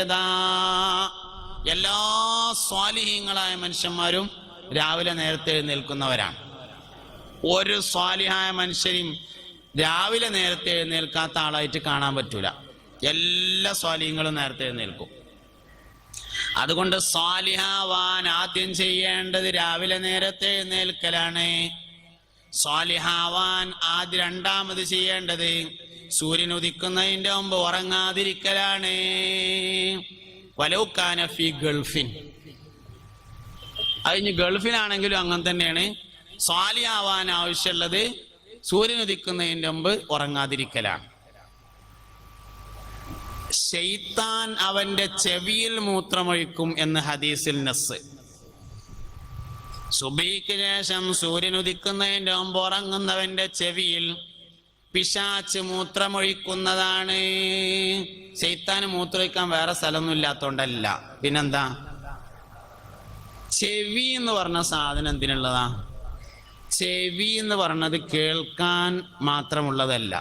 എല്ലാ സ്വാലിഹീങ്ങളായ മനുഷ്യന്മാരും രാവിലെ നേരത്തെ എഴുന്നേൽക്കുന്നവരാണ്. ഒരു സ്വാലിഹായ മനുഷ്യരും രാവിലെ നേരത്തെ എഴുന്നേൽക്കാത്ത ആളായിട്ട് കാണാൻ പറ്റൂല. എല്ലാ സ്വാലിഹീങ്ങളും നേരത്തെ എഴുന്നേൽക്കും. അതുകൊണ്ട് സ്വാലിഹാവാൻ ആദ്യം ചെയ്യേണ്ടത് രാവിലെ നേരത്തെ എഴുന്നേൽക്കലാണ്. സ്വാലിഹാവാൻ ആദ്യം രണ്ടാമത് ചെയ്യേണ്ടത് സൂര്യൻ ഉദിക്കുന്നതിന്റെ മുമ്പ് ഉറങ്ങാതിരിക്കലാണ്. വലൗകാന ഫി ഗൾഫിൻ, അതിന് ഗൾഫിലാണെങ്കിലും അങ്ങനെ തന്നെയാണ്. സ്വാലിഹാവാൻ ആവശ്യമുള്ളത് സൂര്യൻ ഉദിക്കുന്നതിന്റെ മുമ്പ് ഉറങ്ങാതിരിക്കലാണ്. ശൈത്താൻ അവന്റെ ചെവിയിൽ മൂത്രമൊഴിക്കും എന്ന് ഹദീസിൽ നസ്. സുബഹിക്ക് ശേഷം സൂര്യൻ ഉദിക്കുന്നതിന്റെ മുമ്പ് ഉറങ്ങുന്നവന്റെ ചെവിയിൽ പിശാച്ച് മൂത്രമൊഴിക്കുന്നതാണ്. ശൈത്താന് മൂത്രമൊഴിക്കാൻ വേറെ സ്ഥലമൊന്നും ഇല്ലാത്തോണ്ടല്ല. പിന്നെന്താ? ചെവി എന്ന് പറഞ്ഞ സാധനം എന്തിനുള്ളതാ? ചെവി എന്ന് പറഞ്ഞത് കേൾക്കാൻ മാത്രമുള്ളതല്ല,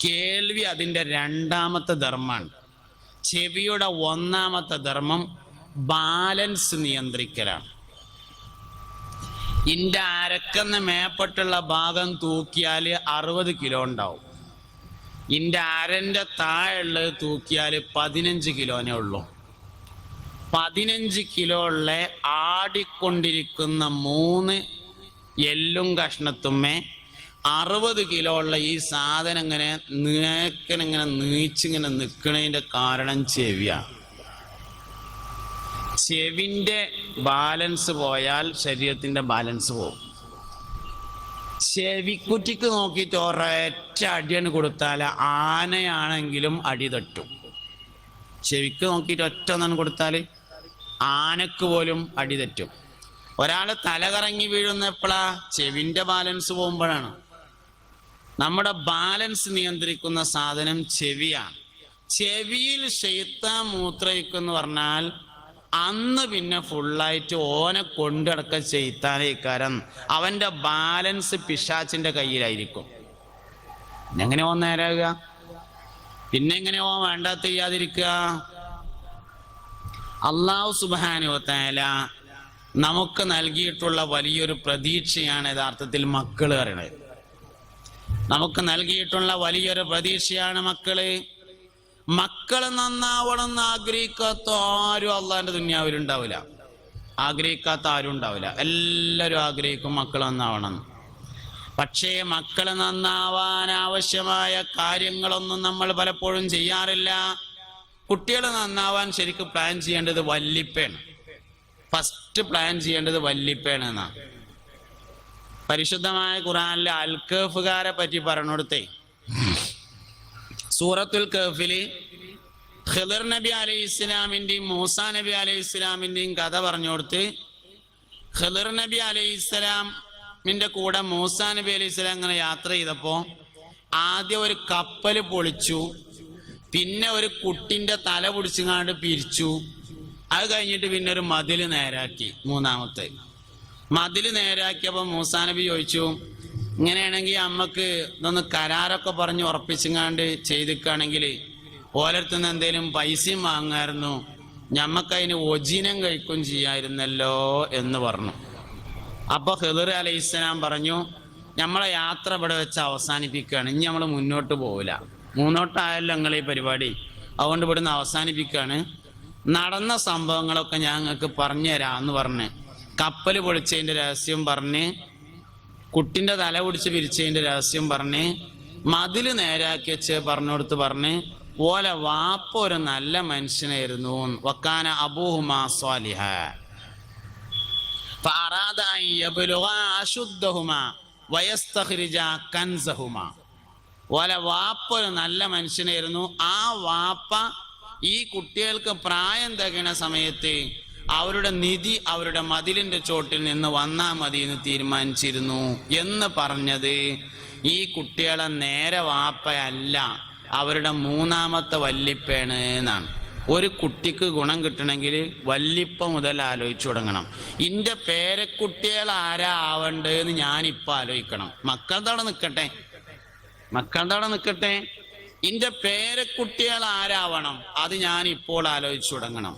കേൾവി അതിൻ്റെ രണ്ടാമത്തെ ധർമ്മമാണ്. ചെവിയുടെ ഒന്നാമത്തെ ധർമ്മം ബാലൻസ് നിയന്ത്രിക്കലാണ്. ഇന്റെ അരക്കെന്ന് മേപ്പെട്ടുള്ള ഭാഗം തൂക്കിയാൽ 60 കിലോ ഉണ്ടാവും. ഇന്റെ അരന്റെ താഴെയുള്ളത് തൂക്കിയാൽ 15 കിലോനെ ഉള്ളൂ. 15 കിലോ ഉള്ള ആടിക്കൊണ്ടിരിക്കുന്ന 3 എല്ലും കഷ്ണത്തുമ്മേ 60 കിലോ ഉള്ള ഈ സാധനം ഇങ്ങനെ നീച്ചിങ്ങനെ നിൽക്കണതിന്റെ കാരണം ചെവിയാണ്. ചെവിന്റെ ബാലൻസ് പോയാൽ ശരീരത്തിന്റെ ബാലൻസ് പോകും. ചെവിക്കുറ്റിക്ക് നോക്കിയിട്ട് ഒരൊറ്റ അടിയാണ് കൊടുത്താൽ ആനയാണെങ്കിലും അടി തട്ടും. ചെവിക്ക് നോക്കിയിട്ട് ഒറ്റ ഒന്നാണ് കൊടുത്താൽ ആനക്ക് പോലും അടി തെറ്റും. ഒരാൾ തലകറങ്ങി വീഴുന്ന എപ്പോഴാ? ചെവിന്റെ ബാലൻസ് പോകുമ്പോഴാണ്. നമ്മുടെ ബാലൻസ് നിയന്ത്രിക്കുന്ന സാധനം ചെവിയാണ്. ചെവിയിൽ ശൈത്താൻ മൂത്രയിക്കെന്ന് പറഞ്ഞാൽ അന്ന് പിന്നെ ഫുള്ളായിട്ട് ഓനെ കൊണ്ടടക്ക ചെയ്ത്താനേക്കാരം. അവന്റെ ബാലൻസ് പിശാച്ചിന്റെ കയ്യിലായിരിക്കും. എങ്ങനെ ഓൻ നേരാകുക? പിന്നെ എങ്ങനെ ഓൻ വേണ്ടാത്ത ചെയ്യാതിരിക്കുക? അല്ലാഹു സുബ്ഹാനഹു വ തആല നമുക്ക് നൽകിയിട്ടുള്ള വലിയൊരു പ്രതീക്ഷയാണ് യഥാർത്ഥത്തിൽ മക്കള് പറയുന്നത്. നമുക്ക് നൽകിയിട്ടുള്ള വലിയൊരു പ്രതീക്ഷയാണ് മക്കള്. മക്കള് നന്നാവണം എന്ന് ആഗ്രഹിക്കാത്ത ആരും അള്ളാന്റെ ദുനിയാവിൽ ഉണ്ടാവില്ല. ആഗ്രഹിക്കാത്ത ആരും ഉണ്ടാവില്ല. എല്ലാവരും ആഗ്രഹിക്കും മക്കൾ നന്നാവണം. പക്ഷേ മക്കള് നന്നാവാൻ ആവശ്യമായ കാര്യങ്ങളൊന്നും നമ്മൾ പലപ്പോഴും ചെയ്യാറില്ല. കുട്ടികൾ നന്നാവാൻ ശരിക്കും പ്ലാൻ ചെയ്യേണ്ടത് വല്ലിപ്പയാണ്. ഫസ്റ്റ് പ്ലാൻ ചെയ്യേണ്ടത് വല്ലിപ്പയാണ് എന്നാണ്. പരിശുദ്ധമായ ഖുർആനിലെ അൽകഫുകാരെ പറ്റി പറഞ്ഞുകൊടുത്തേ, സൂറത്തുൽ കഹ്ഫില് ഖിദർ നബി അലൈഹി ഇസ്ലാമിന്റെയും മൂസാ നബി അലൈഹി ഇസ്ലാമിന്റെയും കഥ പറഞ്ഞു കൊടുത്ത്, ഖിദർ നബി അലൈഹി ഇസ്ലാമിന്റെ കൂടെ മൂസാ നബി അലൈഹി ഇസ്ലാം ഇങ്ങനെ യാത്ര ചെയ്തപ്പോ ആദ്യം ഒരു കപ്പല് പൊളിച്ചു, പിന്നെ ഒരു കുട്ടിന്റെ തല പിടിച്ചുങ്ങാണ്ട് പിരിച്ചു. അത് കഴിഞ്ഞിട്ട് പിന്നെ ഒരു മതില് നേരാക്കി. മൂന്നാമത്തെ മതില് നേരാക്കിയപ്പോ മൂസാ നബി ചോദിച്ചു, ഇങ്ങനെയാണെങ്കിൽ അമ്മക്ക് ഇതൊന്ന് കരാറൊക്കെ പറഞ്ഞ് ഉറപ്പിച്ചങ്ങാണ്ട് ചെയ്തിക്കുകയാണെങ്കിൽ ഓലത്തുനിന്ന് എന്തേലും പൈസയും വാങ്ങായിരുന്നു, ഞമ്മക്കതിന് ഒജിനം കഴിക്കുകയും ചെയ്യായിരുന്നല്ലോ എന്ന് പറഞ്ഞു. അപ്പൊ ഖിദർ അലൈഹിസ്സലാം പറഞ്ഞു, നമ്മളെ യാത്ര ഇവിടെ വെച്ച് അവസാനിപ്പിക്കുകയാണ്, ഇനി നമ്മൾ മുന്നോട്ട് പോവില്ല. മുന്നോട്ടായല്ലോ നിങ്ങൾ ഈ പരിപാടി, അതുകൊണ്ട് ഇവിടുന്ന് അവസാനിപ്പിക്കുകയാണ്. നടന്ന സംഭവങ്ങളൊക്കെ ഞങ്ങൾക്ക് പറഞ്ഞു തരാമെന്ന് പറഞ്ഞ് കപ്പല് പൊളിച്ചതിന്റെ രഹസ്യം പറഞ്ഞ്, കുട്ടിന്റെ തല പിടിച്ച് പിരിച്ചതിന്റെ രഹസ്യം പറഞ്ഞ്, മതില് നേരാക്കി വെച്ച് പറഞ്ഞുകൊടുത്ത് പറഞ്ഞ്, ഓലെ വാപ്പ ഒരു നല്ല മനുഷ്യനായിരുന്നു. വക്കാന അബൂഹുമാ സ്വാലിഹ ഫഅറാദ അൻ യബ്ലുഗ അശുദ്ധഹുമാ വയസ്തഖ്രിജ കൻസഹുമാ. ഓലെ വാപ്പ ഒരു നല്ല മനുഷ്യനായിരുന്നു. ആ വാപ്പ ഈ കുട്ടികൾക്ക് പ്രായം തികയണ സമയത്ത് അവരുടെ നിധി അവരുടെ മതിലിന്റെ ചോട്ടിൽ നിന്ന് വന്നാ മതി എന്ന് തീരുമാനിച്ചിരുന്നു എന്ന് പറഞ്ഞത് ഈ കുട്ടികളെ നേരെ വാപ്പയല്ല, അവരുടെ മൂന്നാമത്തെ വല്ലിപ്പയാണ് എന്നാണ്. ഒരു കുട്ടിക്ക് ഗുണം കിട്ടണമെങ്കിൽ വല്ലിപ്പ മുതൽ ആലോചിച്ചു തുടങ്ങണം. ഇന്റെ പേരക്കുട്ടികൾ ആരാ ആവണ്ടെന്ന് ഞാനിപ്പോൾ ആലോചിക്കണം. മക്കളുടെ അവിടെ നിൽക്കട്ടെ. ഇന്റെ പേരക്കുട്ടികൾ ആരാവണം അത് ഞാൻ ഇപ്പോൾ ആലോചിച്ചു തുടങ്ങണം.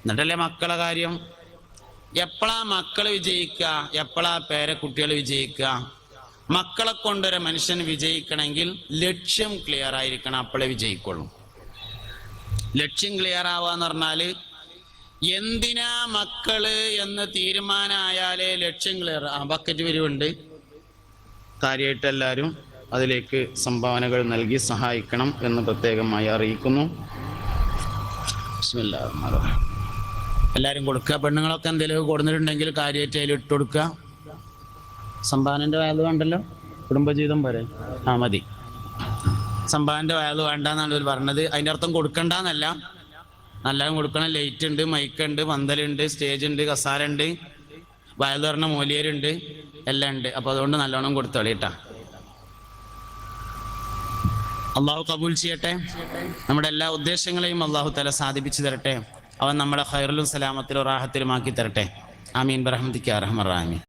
എന്നിട്ടല്ലേ മക്കളെ കാര്യം. എപ്പോഴാ മക്കൾ വിജയിക്കുക, എപ്പോഴാ പേരക്കുട്ടികൾ വിജയിക്കുക? മക്കളെ കൊണ്ടൊരു മനുഷ്യൻ വിജയിക്കണമെങ്കിൽ ലക്ഷ്യം ക്ലിയർ ആയിരിക്കണം, അപ്പോഴേ വിജയിക്കുള്ളൂ. ലക്ഷ്യം ക്ലിയർ ആവാന്ന് പറഞ്ഞാല് എന്തിനാ മക്കള് എന്ന് തീരുമാനമായാലേ ലക്ഷ്യം ക്ലിയർ. ബക്കറ്റ് വരുവുണ്ട്, കാര്യമായിട്ട് എല്ലാവരും അതിലേക്ക് സംഭാവനകൾ നൽകി സഹായിക്കണം എന്ന് പ്രത്യേകമായി അറിയിക്കുന്നു. എല്ലാവരും കൊടുക്കുക. പെണ്ണുങ്ങളൊക്കെ എന്തെങ്കിലും കൊടുത്തിട്ടുണ്ടെങ്കിൽ കാര്യമായിട്ട് അതിൽ ഇട്ട് കൊടുക്കുക. സംഭാവനന്റെ വയത് വേണ്ടല്ലോ, കുടുംബജീവിതം പോരെ, മതി. സംഭാവനന്റെ വയത് വേണ്ടെന്നാണ് ഇവർ പറഞ്ഞത്. അതിൻ്റെ അർത്ഥം കൊടുക്കണ്ടെന്നല്ല, നല്ലതും കൊടുക്കണം. ലൈറ്റ് ഉണ്ട്, മൈക്കുണ്ട്, പന്തലുണ്ട്, സ്റ്റേജ് ഉണ്ട്, കസാര ഉണ്ട്, വയത് പറഞ്ഞ മൂലിയരുണ്ട്, എല്ലാം ഉണ്ട്. അപ്പൊ അതുകൊണ്ട് നല്ലോണം കൊടുത്തോളിട്ടാ. അള്ളാഹു കബൂൽ ചെയ്യട്ടെ. നമ്മുടെ എല്ലാ ഉദ്ദേശങ്ങളെയും അള്ളാഹു തആല സാധിപ്പിച്ചു തരട്ടെ. അവൻ നമ്മളെ ഖൈറിലും സലാമത്തിലും റാഹത്തിലും ആക്കി തരട്ടെ. ആമീൻ ബിറഹ്മതിക യാ അർഹമർ റഹീമീൻ.